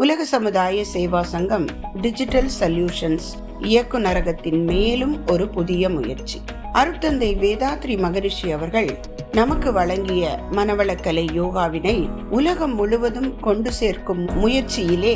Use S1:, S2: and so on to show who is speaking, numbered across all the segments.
S1: உலக சமுதாய சேவா சங்கம் டிஜிட்டல் சொல்யூஷன்ஸ் இயக்குநரகத்தின் மேலும் ஒரு புதிய முயற்சி. அருட்தந்தை வேதாத்ரி மகரிஷி அவர்கள் நமக்கு வழங்கிய மனவளக்கலை யோகாவினை உலகம் முழுவதும் கொண்டு சேர்க்கும் முயற்சியிலே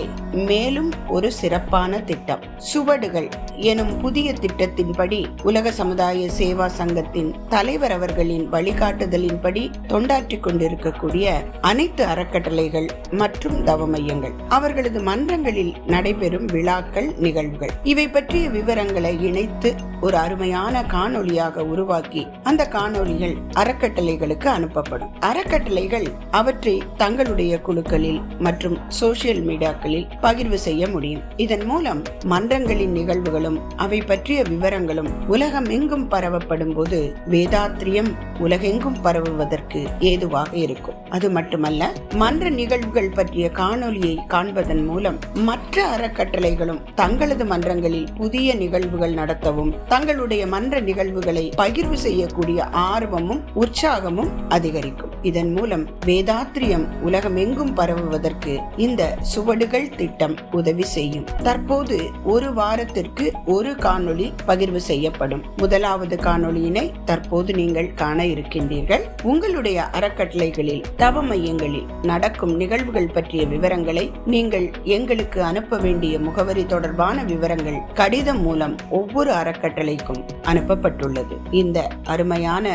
S1: மேலும் ஒரு சிறப்பான திட்டம் சுவடுகள் எனும் புதிய திட்டத்தின்படி உலக சமுதாய சேவா சங்கத்தின் தலைவர் அவர்களின் வழிகாட்டுதலின்படி தொண்டாற்றிக் கொண்டிருக்கக்கூடிய அனைத்து அறக்கட்டளைகள் மற்றும் தவ மையங்கள், அவர்களது மன்றங்களில் நடைபெறும் விழாக்கள், நிகழ்வுகள், இவை பற்றிய விவரங்களை இணைத்து ஒரு அருமையான காணொலியாக உருவாக்கி அந்த காணொலிகள் அறக்கட்டளைகளுக்கு அனுப்பப்படும். அறக்கட்டளைகள் அவற்றை தங்களுடைய குழுக்களில் மற்றும் சோசியல் மீடியாக்களில் பகிர்வு செய்ய முடியும். இதன் மூலம் மன்றங்களின் நிகழ்வுகளும் அவை பற்றிய விவரங்களும் உலகம் எங்கும் பரவப்படும் போது வேதாத்ரியம் உலகெங்கும் பரவுவதற்கு ஏதுவாக இருக்கும். அது மட்டுமல்ல, மன்ற நிகழ்வுகள் பற்றிய காணொலியை காண்பதன் மூலம் மற்ற அறக்கட்டளைகளும் தங்களது மன்றங்களில் புதிய நிகழ்வுகள் நடத்தவும் தங்களுடைய மன்ற நிகழ்வுகளை பகிர்வு செய்யக்கூடிய ஆர்வமும் உற்சாகமும் அதிகரிக்கும். இதன் மூலம் வேதாத்ரியம் உலகம் எங்கும் பரவுவதற்கு இந்த சுவடுகள் திட்டம் உதவி செய்யும். தற்போது ஒரு வாரத்திற்கு ஒரு காணொளி பகிர்வு செய்யப்படும். முதலாவது காணொளியினை தற்போது நீங்கள் காண இருக்கின்றீர்கள். உங்களுடைய அறக்கட்டளைகளில், தவ மையங்களில் நடக்கும் நிகழ்வுகள் பற்றிய விவரங்களை நீங்கள் எங்களுக்கு அனுப்ப வேண்டிய முகவரி தொடர்பான விவரங்கள் கடிதம் மூலம் ஒவ்வொரு அறக்கட்டளைக்கும் அனுப்பப்பட்டுள்ளது. இந்த அருமையான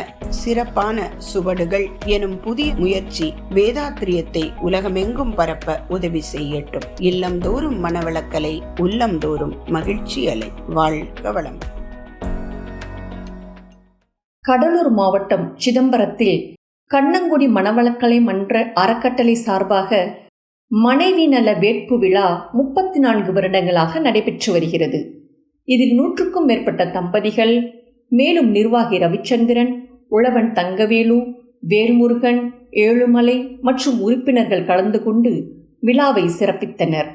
S1: சிறப்பான சுவடுகள் எனும் புதிய முயற்சி வேதாத்ரியத்தை உலகமெங்கும் பரப்ப உதவி செய்யட்டும். இல்லந்தோறும் மனவளக்கலை, உள்ளந்தோறும் மகிழ்ச்சி அலை. வாழ்க வளம்.
S2: கடலூர் மாவட்டம் சிதம்பரத்தில் கண்ணங்குடி மனவளக்கலை மன்ற அறக்கட்டளை சார்பாக மனைவி நல வேட்பு விழா 34 வருடங்களாக நடைபெற்று வருகிறது. இதில் 100க்கும் மேற்பட்ட தம்பதிகள், மேலும் நிர்வாகி ரவிச்சந்திரன், உழவன் தங்கவேலு, வேல்முருகன், ஏழுமலை மற்றும் உறுப்பினர்கள் கலந்து கொண்டு விழாவை சிறப்பித்தனர்.